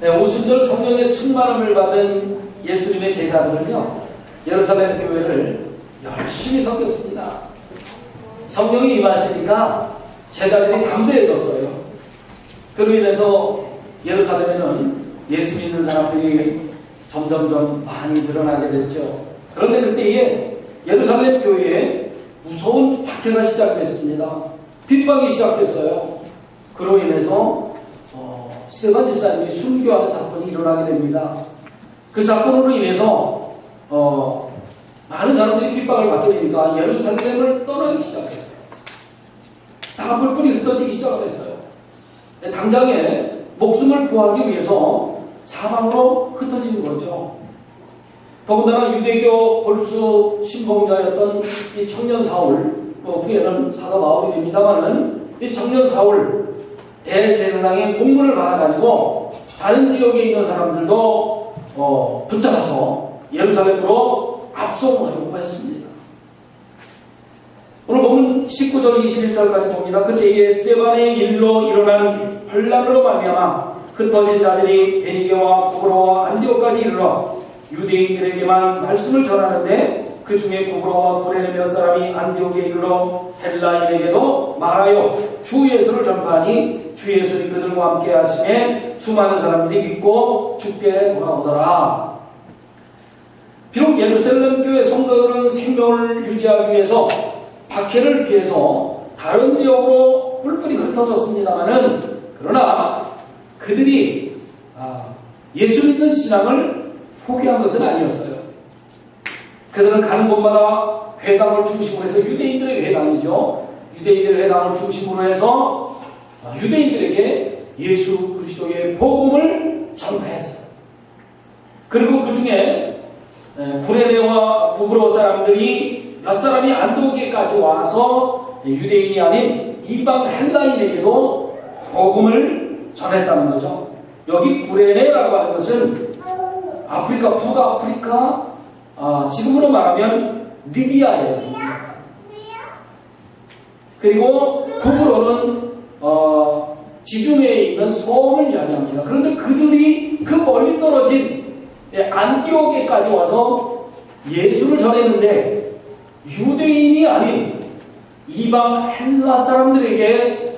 오순절 성령의 충만함을 받은 예수님의 제자들은요, 예루살렘 교회를 열심히 섬겼습니다. 성령이 임하시니까 제자들이 담대해졌어요. 그로 인해서 예루살렘에는 예수 믿는 사람들이 점점점 많이 늘어나게 됐죠. 그런데 그때에 예루살렘 교회에 무서운 박해가 시작됐습니다. 핍박이 시작됐어요. 그로 인해서 스데반 집사님이 순교하는 사건이 일어나게 됩니다. 그 사건으로 인해서 많은 사람들이 핍박을 받게 되니까 예루살렘을 떠나기 시작했어요. 다 뿔뿔이 흩어지기 시작했어요. 당장에 목숨을 구하기 위해서 사방으로 흩어지는 거죠. 더군다나 유대교 골수 신봉자였던 이 청년 사울, 후에는 사도 바울이 됩니다만은 이 청년 사울 대제사장의 공문을 받아가지고 다른 지역에 있는 사람들도 붙잡아서 예루살렘으로 압송하려고 했습니다. 오늘 보면 19절 21절까지 봅니다. 그때에 스데반의 일로 일어난 혼란으로 말미암아 흩어진 자들이 베니게와 구브로와 안디옥까지 이르러 유대인들에게만 말씀을 전하는데 그 중에 구브로와 구레네 몇 사람이 안디옥에 이르러 헬라인에게도 말하여 주 예수를 전파하니 주 예수님 그들과 함께 하심에 수많은 사람들이 믿고 주께 돌아오더라. 비록 예루살렘 교회 성도들은 생명을 유지하기 위해서 박해를 피해서 다른 지역으로 뿔뿔이 흩어졌습니다마는, 그러나 그들이 예수 믿는 신앙을 포기한 것은 아니었어요. 그들은 가는 곳마다 회당을 중심으로 해서, 유대인들의 회당이죠, 유대인들의 회당을 중심으로 해서 유대인들에게 예수 그리스도의 복음을 전파했어요. 그리고 그 중에 구레네와 구브로 사람들이 몇 사람이 안디옥에까지 와서 유대인이 아닌 이방 헬라인에게도 복음을 전했다는 거죠. 여기 구레네라고 하는 것은 아프리카, 북아프리카, 지금으로 말하면 리비아예요. 그리고 구브로는 지중해에 있는 섬을 이야기합니다. 그런데 그들이 그 멀리 떨어진 안디옥에까지 와서 예수를 전했는데 유대인이 아닌 이방 헬라 사람들에게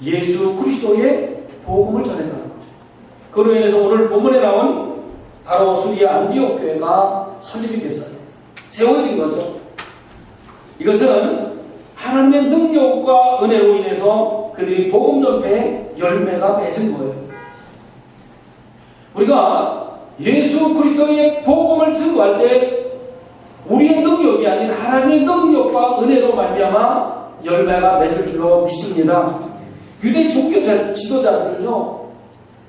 예수 그리스도의 복음을 전했다는 거죠. 그로 인해서 오늘 본문에 나온 바로 수리아 안디옥 교회가 설립이 됐어요. 세워진 거죠. 이것은 하나님의 능력과 은혜로 인해서 그들이 복음 전파에 열매가 맺은 거예요. 우리가 예수 그리스도의 복음을 증거할 때 우리의 능력이 아닌 하나님의 능력과 은혜로 말미암아 열매가 맺을 줄로 믿습니다. 유대 종교 지도자들은요,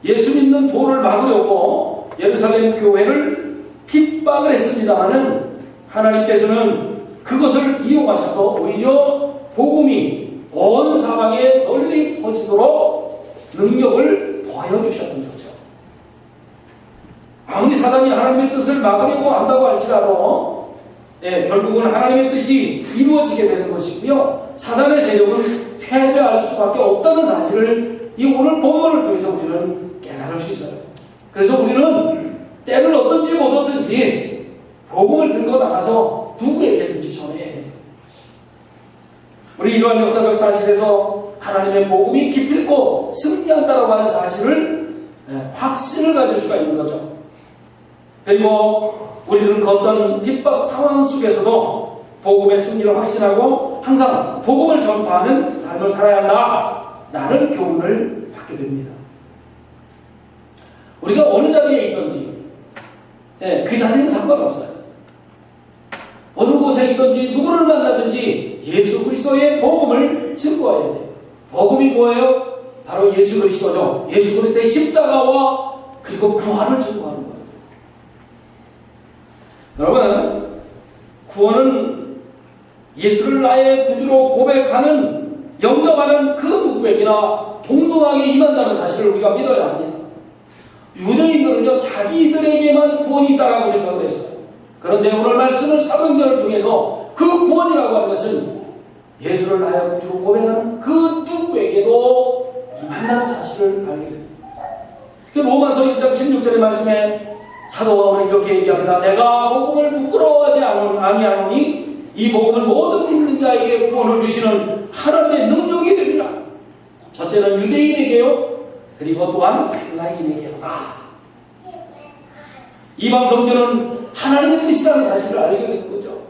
예수 믿는 도를 막으려고 예루살렘 교회를 핍박을 했습니다마는 하나님께서는 그것을 이용하셔서 오히려 복음이 온 사방에 널리 퍼지도록 능력을 더해주셨던 거죠. 아무리 사단이 하나님의 뜻을 막으려고 한다고 할지라도 결국은 하나님의 뜻이 이루어지게 되는 것이고요, 사단의 세력은 패배할 수밖에 없다는 사실을 이 오늘 본문을 통해서 우리는 깨달을 수 있어요. 그래서 우리는 때를 얻든지 못 얻든지 복음을 들고 나가서 누구에게든지 전해야 해요. 우리 이러한 역사적 사실에서 하나님의 복음이 기필코 승리한다라고 하는 사실을 확신을 가질 수가 있는 거죠. 그리고 우리들은 그 어떤 핍박 상황 속에서도 복음의 승리를 확신하고 항상 복음을 전파하는 삶을 살아야 한다라는 교훈을 받게 됩니다. 우리가 어느 자리에 있든지 그 자리는 상관없어요. 어느 곳에 있든지 누구를 만나든지 예수 그리스도의 복음을 증거해야 돼요. 복음이 뭐예요? 바로 예수 그리스도죠. 예수 그리스도의 십자가와 그리고 부활을 증거하는 거예요. 여러분, 구원은 예수를 나의 구주로 고백하는, 영접하는 그 누구에게나 동등하게 임한다는 사실을 우리가 믿어야 합니다. 유대인들은요, 자기들에게만 구원이 있다라고 생각을 했어요. 그런데 오늘 말씀을 사도행전을 통해서 그 구원이라고 하는 것은 예수를 나의 구주로 고백하는 그 누구에게도 임한다는 사실을 알게 됩니다. 로마서 1장 16절의 말씀에 사도 바울은 이렇게 얘기합니다. 내가 복음을 부끄러워하지 아니하노니 이 복음은 모든 믿는 자에게 구원을 주시는 하나님의 능력이 됩니다. 첫째는 유대인에게요, 그리고 또한 헬라인에게로다. 이방 성전은 하나님의 뜻이라는 사실을 알게 된 거죠.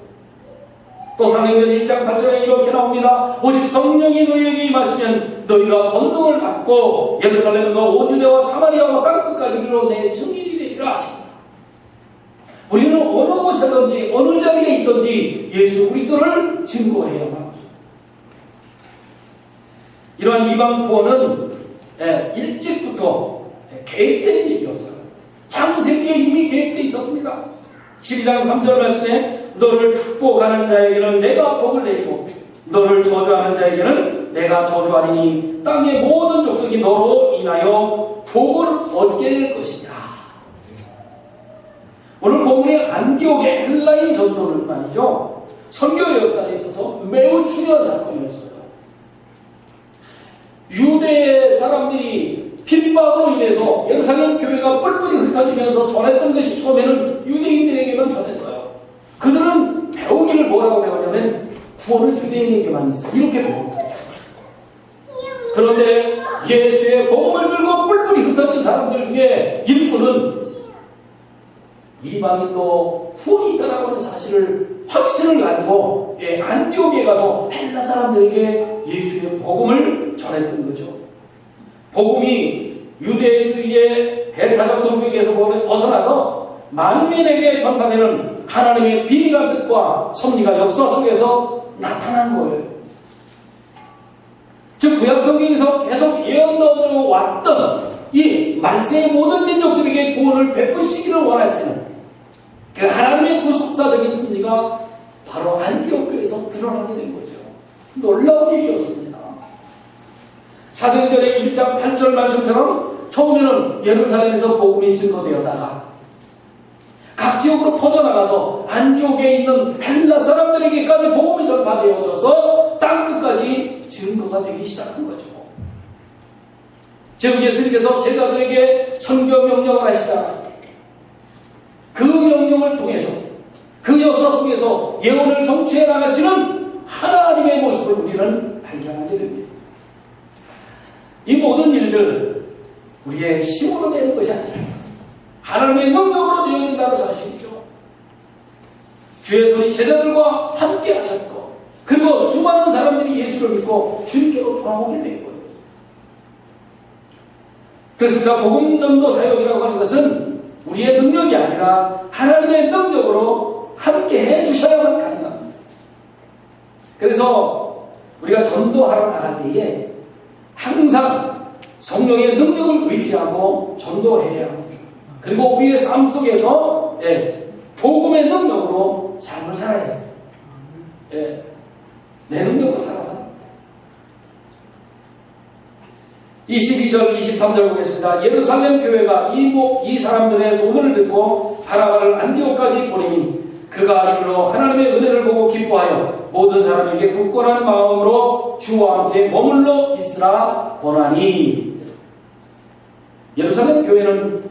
또 사도행전 1장 8절에 이렇게 나옵니다. 오직 성령이 너희에게 임하시면 너희가 권능을 받고 예루살렘과 온 유대와 사마리아와 땅끝까지 이르러 내 증인이 되리라 하십니다. 우리는 어느 곳에든지 어느 자리에 있든지 예수 그리스도를 증거해야만 합니다. 이러한 이방 구원은 일찍부터 계획된 일이었어요. 창세기에 이미 계획되어 있었습니다. 12장 3절 말씀에 너를 축복하는 자에게는 내가 복을 내리고 너를 저주하는 자에게는 내가 저주하리니 땅의 모든 족속이 너로 인하여 복을 얻게 될 것이다. 오늘 본문의 안디옥의 헬라인 전도는 말이죠, 선교의 역사에 있어서 매우 중요한 사건이었어요. 유대 사람들이 핍박으로 인해서 예루살렘 교회가 뿔뿔이 흩어지면서 전했던 것이 처음에는 유대인들에게만 전했어요. 그들은 배우기를 뭐라고 배웠냐면 구원은 유대인에게만 있어, 이렇게 배웠어요. 그런데 예수의 복음을 들고 뿔뿔이 흩어진 사람들 중에 일부는 이방인도 구원이 있다라고 하는 사실을 확신을 가지고 안디옥에 가서 헬라 사람들에게 예수의 복음을 전했던 거죠. 복음이 유대주의의 배타적 성격에서 벗어나서 만민에게 전파되는 하나님의 비밀한 뜻과 섭리가 역사 속에서 나타난 거예요. 즉 구약 성경에서 계속 예언되어 왔던 이 말세의 모든 민족들에게 구원을 베푸시기를 원하시는 그 하나님의 구속사적인 섭리가 바로 안디옥 교회에서 드러나게 된 거죠. 놀라운 일이었습니다. 사도행전의 1장 8절 말씀처럼 처음에는 예루살렘에서 복음이 증거되었다가 각 지역으로 퍼져나가서 안디옥에 있는 헬라 사람들에게까지 복음이 전파되어져서 땅끝까지 증거가 되기 시작한 거죠. 즉 예수님께서 제자들에게 선교 명령을 하시자 그 명령을 통해서 그 역사 속에서 예언을 성취해 나가시는 하나님의 모습을 우리는 발견하게 됩니다. 이 모든 일들 우리의 힘으로 되는 것이 아니라 하나님의 능력으로 되어진다는 사실이죠. 주의 손이 제자들과 함께 하셨고 그리고 수많은 사람들이 예수를 믿고 주님께로 돌아오게 된 거예요. 그렇습니다. 복음 전도 사역이라고 하는 것은 우리의 능력이 아니라 하나님의 능력으로 함께 해주셔야만 가능합니다. 그래서 우리가 전도하러 나갈 때에 항상 성령의 능력을 의지하고 전도해야 합니다. 그리고 우리의 삶 속에서 복음의 능력으로 삶을 살아야 합니다. 내 능력으로 살아서 22절 23절 보겠습니다. 예루살렘 교회가 이 사람들의 소문을 듣고 바나바를 안디옥까지 보내니 그가 이르러 하나님의 은혜를 보고 기뻐하여 모든 사람에게 굳건한 마음으로 주와 함께 머물러 있으라 권하니. 예루살렘 교회는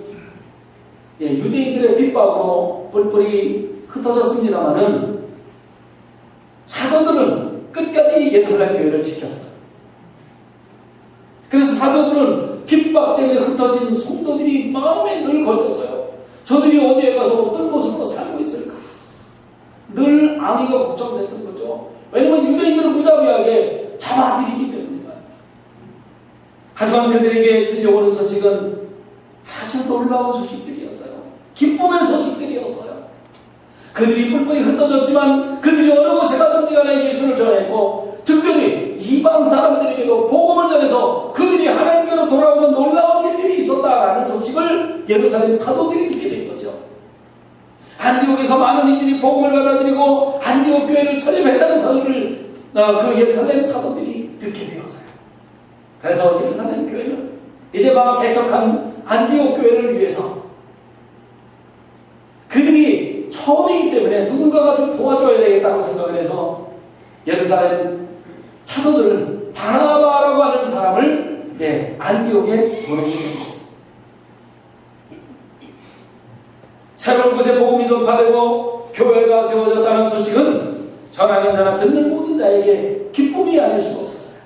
유대인들의 핍박으로 뿔뿔이 흩어졌습니다마는 사도들은 끝까지 예루살렘 교회를 지켰어요. 그래서 사도들은 핍박 때문에 흩어진 성도들이 마음에 늘 걸렸어요. 저들이 어디에 가서 어떤 모습으로 살고 있을까? 늘 안위가 걱정됐던 거죠. 왜냐하면 유대인들은 무자비하게 잡아들이기 때문입니다. 하지만 그들에게 들려오는 소식은 아주 놀라운 소식들이었어요. 기쁨의 소식들이었어요. 그들이 뿔뿔이 흩어졌지만 그들이 어느 곳에 가든지 간에 예수를 전했고 특별히 이방 사람들에게도 복음을 전해서 그들이 하나님께로 돌아오는 놀라운 일들이 있었다라는 소식을 예루살렘 사도들이 듣게 된 거죠. 안디옥에서 많은 이들이 복음을 받아들이고 안디옥 교회를 설립했다는 사실을 그 예루살렘 사도들이 듣게 되었어요. 그래서 예루살렘 교회는 이제 막 개척한 안디옥 교회를 위해서 그들이 처음이기 때문에 누군가가 좀 도와줘야 되겠다고 생각을 해서 예루살렘 사도들은 바나바라고 하는 사람을 안디옥에 보내게 됩니다. 새로운 곳에 복음이 전파되고 교회가 세워졌다는 소식은 전하는 자나 듣는 모든 자에게 기쁨이 아닐 수가 없었어요.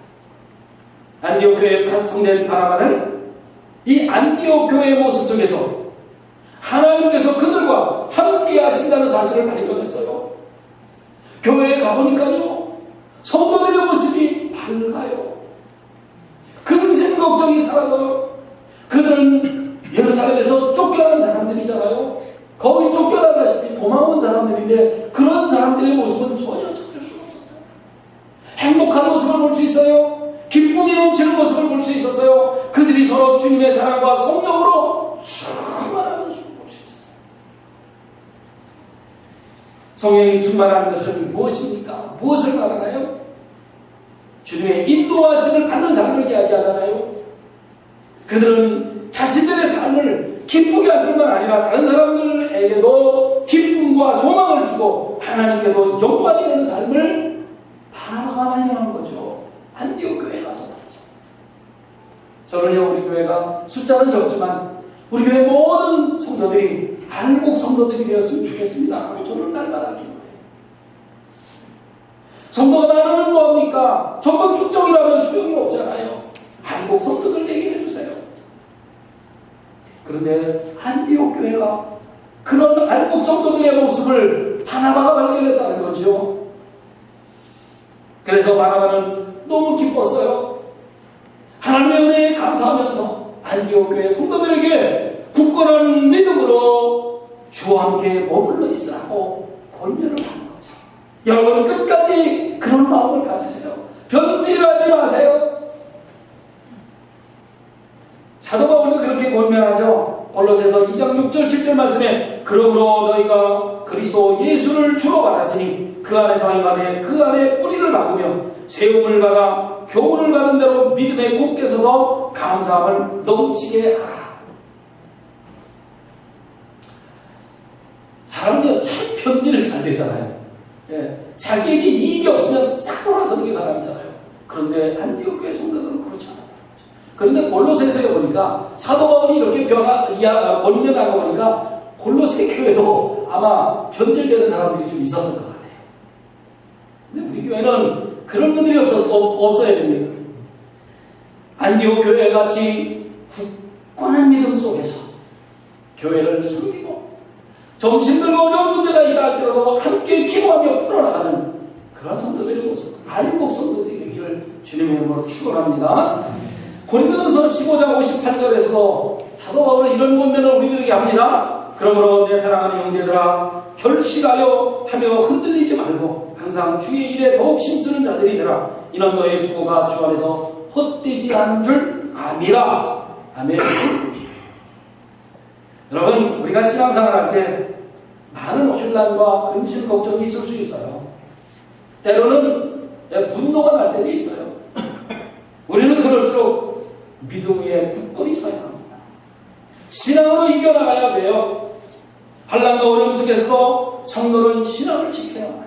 안디옥 교회에 파송된 바나바는 이 안디옥 교회의 모습 속에서 하나님께서 그들과 함께 하신다는 사실을 발견했어요. 교회에 가보니까요, 성도들의 모습이 밝아요. 근심 걱정이 사라져요. 그들은 예루살렘에서 쫓겨난 사람들이잖아요. 거의 쫓겨나다시피 도망온 사람들인데 그런 사람들의 모습은 전혀 찾을 수가 없었어요. 행복한 모습을 볼 수 있어요. 기쁨이 넘치는 모습을 볼 수 있었어요. 그들이 서로 주님의 사랑과 성령으로 충만하는 모습을 볼 수 있었어요. 성령이 충만한 것은 무엇입니까? 무엇을 말하나요? 주님의 인도하심을 받는 사람을 이야기하잖아요. 그들은 자신들의 삶을 기쁘게 할 뿐만 아니라 다른 사람들에게도 기쁨과 소망을 주고 하나님께도 영광이 되는 삶을 바라보가 발견한 거죠. 안디옥 교회에 가서 말이죠. 저는요, 우리 교회가 숫자는 적지만 우리 교회 모든 성도들이 알곡 성도들이 되었으면 좋겠습니다 하고 저는 날마다 기도해요. 성도가 많으면 뭐합니까? 전부 축적이라면 소용이 없잖아요. 알곡 성도들 되게 해주세요. 그런데 안디옥 교회가 그런 알곡 성도들의 모습을 바나바가 발견했다는 거죠. 그래서 바나바는 너무 기뻤어요. 하나님의 은혜에 감사하면서 안디옥 교회 성도들에게 굳건한 믿음으로 주와 함께 머물러 있으라고 권면을 하는 거죠. 여러분 끝까지 그런 마음을 가지세요. 변질하지 마세요. 사도 바울도 그렇게 권면하죠. 골로새서 2장 6절 7절 말씀에 그러므로 너희가 그리스도 예수를 주로 받았으니 그 안에서 행하되 그 안에 뿌리를 박으며 세움을 받아 교훈을 받은 대로 믿음에 굳게 서서 감사함을 넘치게 하라. 사람이 참 편지를 잘 내잖아요. 예, 자기에게 이익이 없으면 싹 돌아서 그게 사람이잖아요. 그런데 안디옥 교회 성도들은 그렇지 않아요. 그런데 골로새서에 보니까 사도 바울이 이렇게 권면하고 보니까 골로새 교회도 아마 변질되는 사람들이 좀 있었던 것 같아요. 근데 우리 교회는 그런 분들이 없어야 됩니다. 안디옥 교회 같이 굳건한 믿음 속에서 교회를 섬기고 좀 힘들고 어려운 문제가 있다 할지라도 함께 기도하며 풀어나가는 그런 성도들의 모습, 알곡 성도들이 되기를 주님의 이름으로 축원합니다. 고린도전서 15장 58절에서도 사도 바울은 이런 권면을 우리들에게 합니다. 그러므로 내 사랑하는 형제들아 결실하여 하며 흔들리지 말고 항상 주의 일에 더욱 힘쓰는 자들이 되라. 이는 너의 수고가 주 안에서 헛되지 않은 줄 아미라. 아멘. 여러분, 우리가 신앙생활 할 때 많은 혼란과 근심 걱정이 있을 수 있어요. 때로는 분노가 날 때도 있어요. 우리는 그럴수록 믿음 위에 굳건히 서야 합니다. 신앙으로 이겨나가야 돼요. 환난과 어려움 속에서도 성도는 신앙을 지켜야 합니다.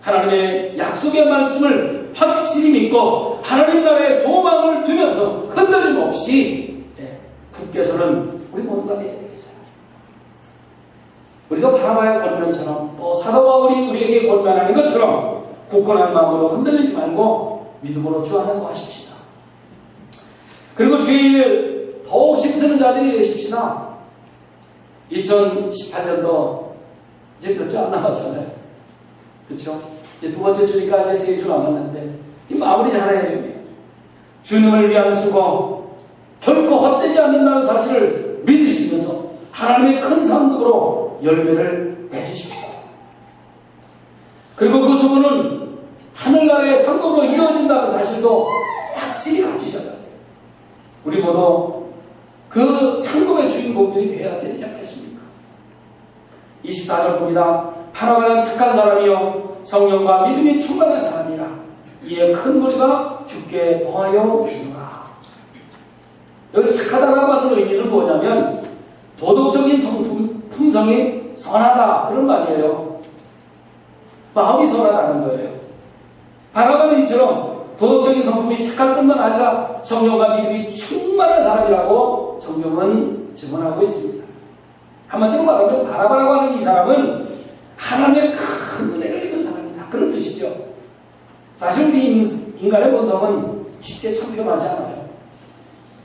하나님의 약속의 말씀을 확실히 믿고 하나님 나라의 소망을 두면서 흔들림 없이 굳게 서는 우리 모두가 되어야 되겠어요. 우리도 바나바의 권면처럼 또 사도 바울이 우리에게 권면하는 것처럼 굳건한 마음으로 흔들리지 말고 믿음으로 주 안에 거하십시다. 그리고 주의 일을 더욱 힘쓰는 자들이 되십시다. 2018년도 이제 몇 주 안 남았잖아요. 그렇죠? 이제 두 번째 주니까 이제 3주 남았는데 이 마무리 잘해야 됩니다. 주님을 위한 수고 결코 헛되지 않는다는 사실을 믿으시면서 하나님의 큰 상급으로 열매를 맺으십시오. 그리고 그 수고는 하늘나라의 상급으로 이어진다는 사실도 확실히 가지셔야 돼요. 우리 모두 그 상급의 주인공들이 되어야 되지 않겠습니까? 24절 봅니다. 바나바는 착한 사람이요 성령과 믿음이 충만한 사람이라 이에 큰 무리가 주께 더하여 오시노라. 여기 착하다라고 하는 의미는 뭐냐면 도덕적인 품성이 선하다 그런 말이에요. 마음이 선하다는 거예요. 바나바는 이처럼 도덕적인 성품이 착할 뿐만 아니라 성령과 믿음이 충만한 사람이라고 성경은 증언하고 있습니다. 한마디로 말하면 바나바라고 하는 이 사람은 하나님의 큰 은혜를 입은 사람이다. 그런 뜻이죠. 사실 우리 인간의 본성은 쉽게 참견하지 않아요.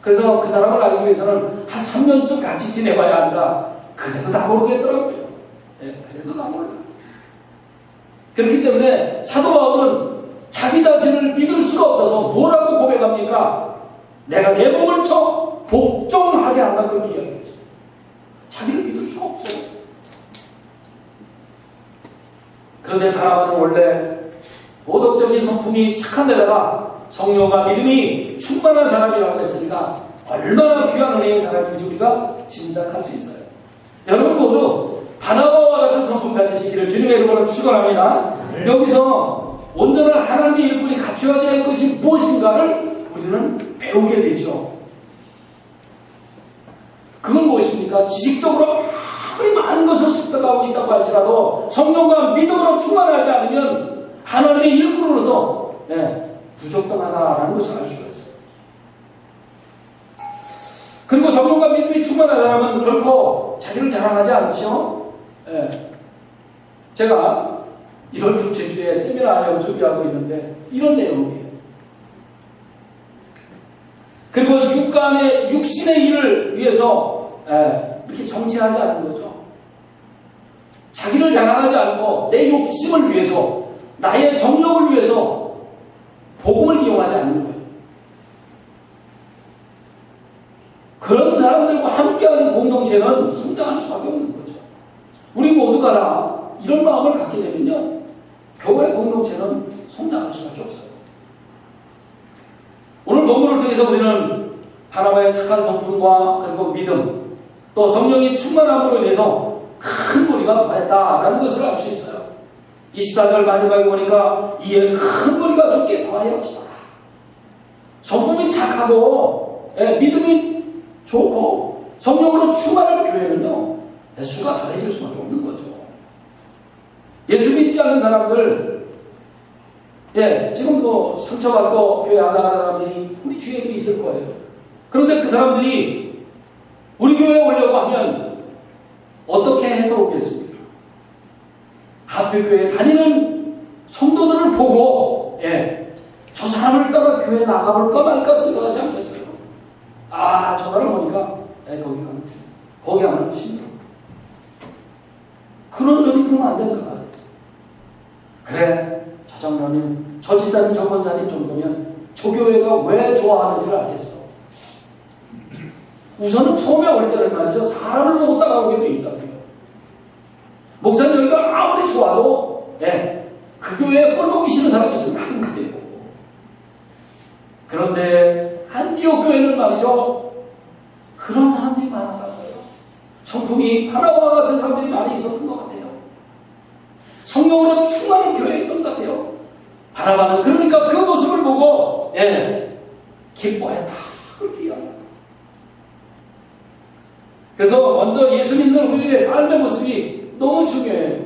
그래서 그 사람을 알기 위해서는 한 3년쯤 같이 지내봐야 한다. 그래도 다 모르겠더라고요. 네, 그래도 다 몰라. 그렇기 때문에 사도 바울은 자기 자신을 믿을 수가 없어서 뭐라고 고백합니까? 내가 내 몸을 쳐 복종하게 한다. 그렇게 이야기했어요. 자기를 믿을 수가 없어요. 그런데 바나바는 원래 모독적인 성품이 착한 데다가 성령과 믿음이 충만한 사람이라고 했으니까 얼마나 귀한 은혜의 사람인지 우리가 짐작할 수 있어요. 여러분 모두 바나바와 같은 성품 가지시기를 주님의 이름으로 축원합니다. 여기서 온전한 하나님의 일꾼이 갖추어져야 할 것이 무엇인가를 우리는 배우게 되죠. 그건 무엇입니까? 지식적으로 아무리 많은 것을 습득하고 있다고 할지라도 성령과 믿음으로 충만하지 않으면 하나님의 일꾼으로서 부적당하다라는 것을 알 수가 있어요. 그리고 성령과 믿음이 충만한 사람은 결코 자기를 자랑하지 않죠. 제가 이번 둘째 주에 세미나를 준비하고 있는데 이런 내용이에요. 그리고 육신의 일을 위해서 이렇게 정치하지 않는 거죠. 자기를 자랑하지 않고 내 욕심을 위해서 나의 정욕을 위해서 복음을 이용하지 않는 거예요. 그런 사람들과 함께하는 공동체는 성장할 수밖에 없는 거죠. 우리 모두가 다 이런 마음을 갖게 되면요, 교회 공동체는 성장할 수밖에 없어요. 오늘 본문을 통해서 우리는 바나바의 착한 성품과 그리고 믿음, 또 성령의 충만함으로 인해서 큰 무리가 더했다라는 것을 알 수 있어요. 24절 마지막에 보니까 이에 큰 무리가 죽게 더하였지더라. 성품이 착하고 믿음이 좋고 성령으로 충만한 교회는요, 수가 더해질 수밖에 없는 거죠. 예수 믿지 않는 사람들, 지금 뭐 상처받고 교회 안 나가는 사람들이 우리 주위에도 있을 거예요. 그런데 그 사람들이 우리 교회에 오려고 하면 어떻게 해서 오겠습니까? 하필교회에 다니는 성도들을 보고 저 사람을 따라 교회에 나가볼까 말까 생각하지 않겠어요? 아, 저 사람 보니까 거기 가면 힘들어. 그런 소리 들으면 안 된다 말이에요. 그래, 저 장로님, 저 지사님, 저 권사님 정도면 저 교회가 왜 좋아하는지를 알겠어. 우선은 처음에 올 때는 말이죠, 사람을 보고 따라오게 돼 있다고요. 목사님 여기가 아무리 좋아도 그 교회에 꼴보기 싫은 사람이 있으면 안 그래요. 그런데 안디옥 교회는 말이죠, 그런 사람들이 많았다고요. 성품이 바나바와 같은 사람들이 많이 있었던 것 같아요. 성령으로 충만한 교회에 있던 것 같아요. 바나바는 그러니까 그 모습을 보고 기뻐했다. 그렇게 이야기합니다. 그래서 먼저 예수 믿는 우리들의 삶의 모습이 너무 중요해요.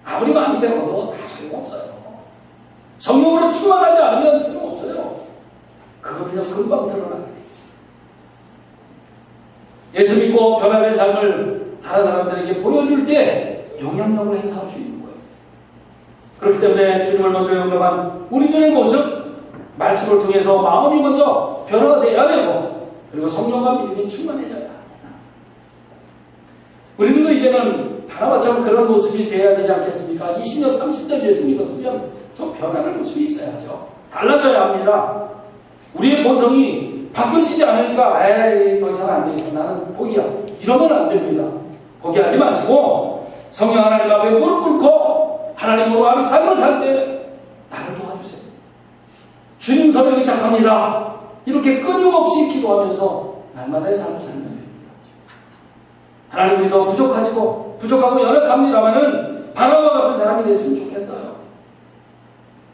아무리 많이 배워도 다 소용없어요. 성령으로 충만하지 않으면 소용없어요. 그거는 금방 드러나게 돼 있어요. 예수 믿고 변화된 삶을 다른 사람들에게 보여줄 때 영향력을 행사할 수 있는 거예요. 그렇기 때문에 주님을 먼저 영접한 우리들의 모습, 말씀을 통해서 마음이 먼저 변화되어야 되고, 그리고 성령과 믿음이 충만해져야 합니다. 우리들도 이제는 바나바처럼 그런 모습이 되어야 되지 않겠습니까? 20년, 30년 예수 믿었으면 좀 변화될 모습이 있어야죠. 달라져야 합니다. 우리의 본성이 바뀌어지지 않으니까 더 이상 안 되겠어, 나는 포기야, 이러면 안 됩니다. 포기하지 마시고 성령 하나님 앞에 무릎 꿇고 하나님으로 하는 삶을 살 때 나를 도와주세요. 주님 성령이 부탁합니다. 이렇게 끊임없이 기도하면서 날마다의 삶을 살면 됩니다. 하나님, 우리도 부족하고 연약합니다만은 바나바 같은 사람이 됐으면 좋겠어요.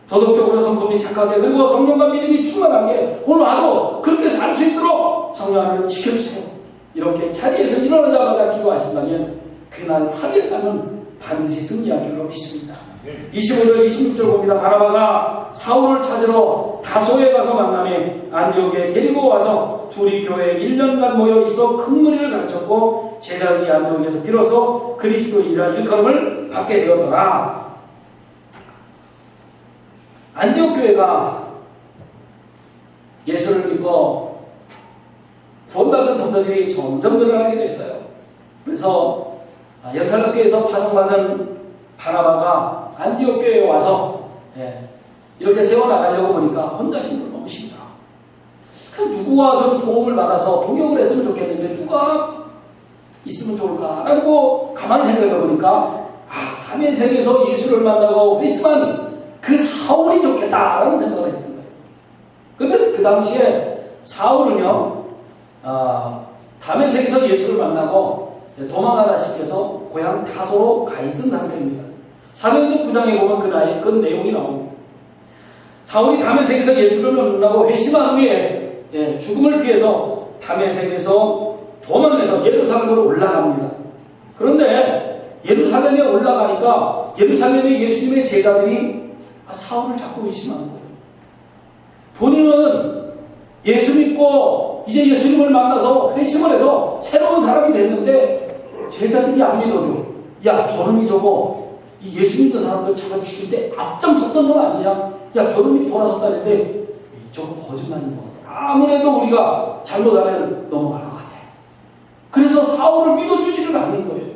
도덕적으로 성품이 착하게, 그리고 성령과 믿음이 충만하게 오늘 와도 그렇게 살 수 있도록 성령 하나님 지켜주세요. 이렇게 자리에서 일어나자마자 기도하신다면 그날 하루의 삶은 반드시 승리할 줄로 믿습니다. 25절 26절 봅니다. 바나바가 사울을 찾으러 다소에 가서 만남에 안디옥에 데리고 와서 둘이 교회에 1년간 모여 있어 큰 무리를 가르쳤고 제자들이 안디옥에서 비로소 그리스도인이라는 일컬음을 받게 되었더라. 안디옥 교회가 예수를 믿고 구원받은 성도들이 점점 늘어나게 됐어요. 그래서 예루살렘 교회에서 파송받은 바나바가 안디옥 교회에 와서 이렇게 세워나가려고 보니까 혼자 힘들어 너무 힘들어. 그래서 누구와 좀 도움을 받아서 동역을 했으면 좋겠는데 누가 있으면 좋을까라고 가만히 생각해 보니까 다메섹에서 예수를 만나고 회심한 그 사울이 좋겠다라는 생각을 했던 거예요. 그런데 그 당시에 사울은요 다메섹에서 예수를 만나고 도망하다 싶어서 고향 타소로 가 있은 상태입니다. 사도행전 9장에 보면 그 내용이 나옵니다. 사울이 다메섹에서 예수를 만나고 회심한 후에 죽음을 피해서 다메섹에서 도망해서 예루살렘으로 올라갑니다. 그런데 예루살렘에 올라가니까 예루살렘의 예수님의 제자들이 사울을 자꾸 의심하는 거예요. 본인은 예수 믿고 이제 예수님을 만나서 회심을 해서 새로운 사람이 됐는데 제자들이 안 믿어줘. 야, 저놈이 저거 이 예수 믿는 사람들 잡아 죽일 때 앞장섰던 놈 아니냐? 야, 저놈이 돌아섰다는데 저거 거짓말인 것 같아. 아무래도 우리가 잘못하면 넘어갈 것 같아. 그래서 사울을 믿어주지를 않는 거예요.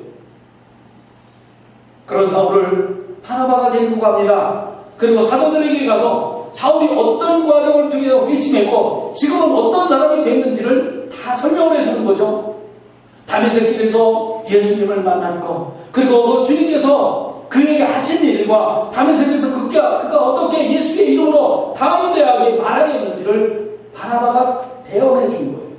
그런 사울을 바나바가 데리고 갑니다. 그리고 사도들에게 가서 사울이 어떤 과정을 통해서 회심했고 지금은 어떤 사람이 됐는지를 다 설명을 해주는 거죠. 다메섹 길에서 예수님을 만날 것, 그리고 주님께서 그에게 하신 일과 다메섹에서 그가 어떻게 예수의 이름으로 담대하게 말하였는지를 바나바가 대언해 준 거예요.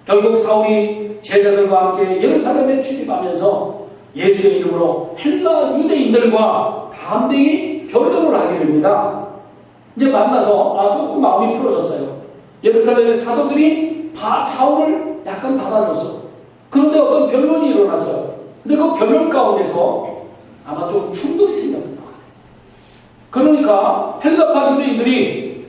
결국 사울이 제자들과 함께 예루살렘에 출입하면서 예수의 이름으로 헬라 유대인들과 담대히 변론을 하게 됩니다. 이제 만나서 조금 마음이 풀어졌어요. 예루살렘의 사도들이 사울을 약간 받아줬어. 그런데 어떤 변론이 일어났어요. 근데 그 변론 가운데서 아마 좀 충돌이 생겼던 것 같아요. 그러니까 헬라파 유대인들이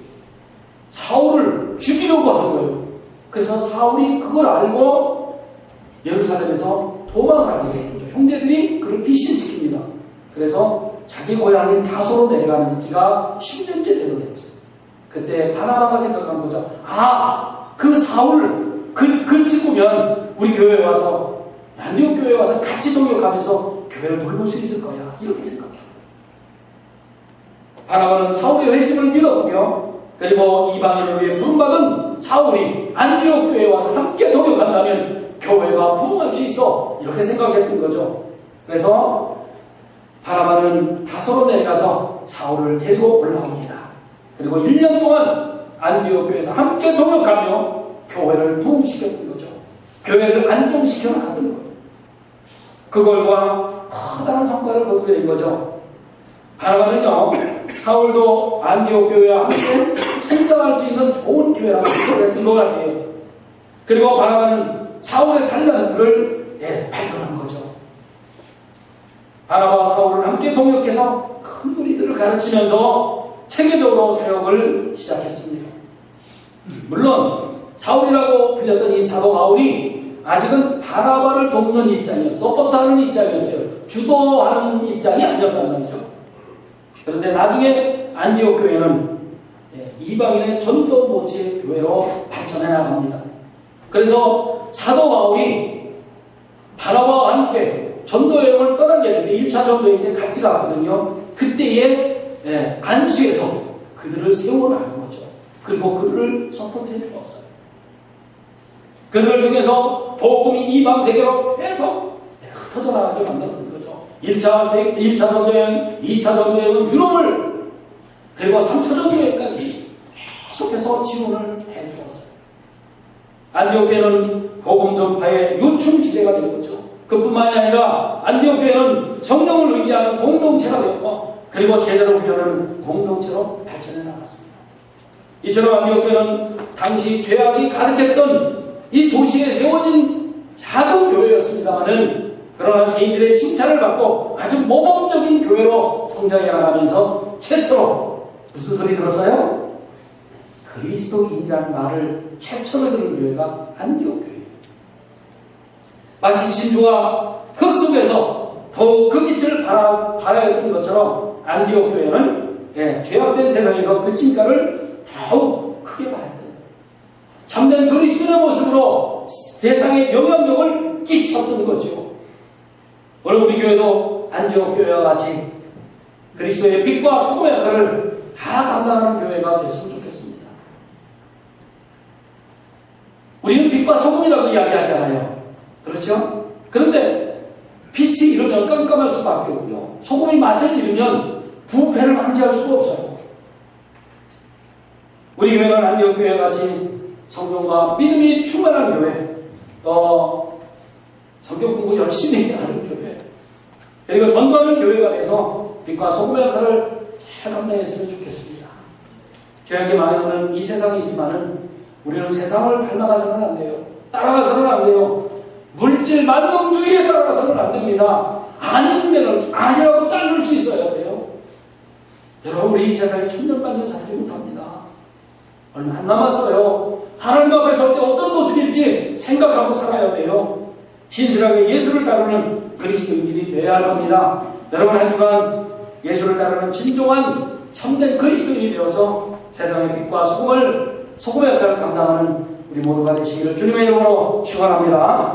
사울을 죽이려고 하는 거예요. 그래서 사울이 그걸 알고 예루살렘에서 도망을 하게 된 거죠. 형제들이 그를 피신시킵니다. 그래서 자기 고향인 다소로 내려가는 지가 10년째 되어냈죠. 그때 바나바가 생각한 거죠. 그 사울, 그 친구면 우리 교회에 와서, 안디옥 교회에 와서 같이 동역하면서 교회를 돌볼 수 있을 거야. 이렇게 생각해요. 바나바는 사울의 회심을 믿었고요. 그리고 이방인을 위해 부름받은 사울이 안디옥 교회에 와서 함께 동역한다면 교회가 부흥할 수 있어. 이렇게 생각했던 거죠. 그래서 바나바는 다소로 내려가서 사울을 데리고 올라옵니다. 그리고 1년 동안 안디옥 교회에서 함께 동역하며 교회를 부흥시켰던 거죠. 교회를 안정시켜 나갔던 거예요. 그걸과 커다란 성과를 거두게 된 거죠. 바나바는요, 사울도 안디옥 교회와 함께 성장할 수 있는 좋은 교회라고 생각했던 것 같아요. 그리고 바나바는 사울의 달란트를 발견한 거죠. 바나바와 사울을 함께 동역해서 큰 무리들을 가르치면서 체계적으로 사역을 시작했습니다. 물론 사울이라고 불렸던 이 사도 바울이 아직은 바나바를 돕는 입장이었어요. 서포트하는 입장이었어요. 주도하는 입장이 아니었단 말이죠. 그런데 나중에 안디옥 교회는 이방인의 전도 모체 교회로 발전해 나갑니다. 그래서 사도 바울이 바나바와 함께 전도 여행을 떠나게 될 때 1차 전도 여행 때 같이 갔거든요. 그때의 안수에서 그들을 세워나간 거죠. 그리고 그들을 서포트해 주었어요. 그들을 통해서 복음이 이방 세계로 계속 흩어져 나가게 만드는 거죠. 1차 전도여행, 2차 전도여행은 유럽을, 그리고 3차 전도여행까지 계속해서 지원을 해 주었어요. 안디옥 교회는 복음 전파의 요충지대가 된 거죠. 그뿐만이 아니라 안디옥 교회는 성령을 의지하는 공동체가 되었고, 그리고 제대로 훈련하는 공동체로 발전해 나갔습니다. 이처럼 안디옥 교회는 당시 죄악이 가득했던 이 도시에 세워진 작은 교회였습니다마는, 그러나 세인들의 칭찬을 받고 아주 모범적인 교회로 성장해 나가면서 최초로 무슨 소리 들었어요? 그리스도인이라는 말을 최초로 들은 교회가 안디옥 교회예요. 마치 진주가 흙 속에서 더욱 그 빛을 발하였던 것처럼 안디옥 교회는 죄악된 세상에서 그 진가를 더욱 크게 발했다. 참된 그리스도의 모습으로 세상에 영향력을 끼쳤던 거죠. 오늘 우리 교회도 안디옥 교회와 같이 그리스도의 빛과 소금의 역할을 다 감당하는 교회가 됐으면 좋겠습니다. 우리는 빛과 소금이라고 이야기하잖아요. 그렇죠? 그런데 빛이 이르면 깜깜할 수밖에 없고요. 소금이 마찰이 이르면 부패를 방지할 수가 없어요. 우리 교회는 안디옥 교회와 같이 성경과 믿음이 충만한 교회, 성경 공부 열심히 하는 교회, 그리고 전도하는 교회가 돼서 빛과 소금의 역할을 잘 감당했으면 좋겠습니다. 죄악이 많이 오는 이 세상이지만은 우리는 세상을 닮아가서는 안 돼요. 따라가서는 안 돼요. 물질 만능주의에 따라가서는 안 됩니다. 아닌 데는 아니라고 자를 수 있어야 돼요. 여러분, 우리 이 세상에 천년만년 살지 못합니다. 얼마 안 남았어요. 하나님 앞에 설 때 어떤 모습일지 생각하고 살아야 돼요. 신실하게 예수를 따르는 그리스도인들이 되어야 합니다. 여러분, 한 주간 예수를 따르는 진정한 참된 그리스도인이 되어서 세상의 빛과 소금의 역할을 감당하는 우리 모두가 되시기를 주님의 이름으로 축원합니다.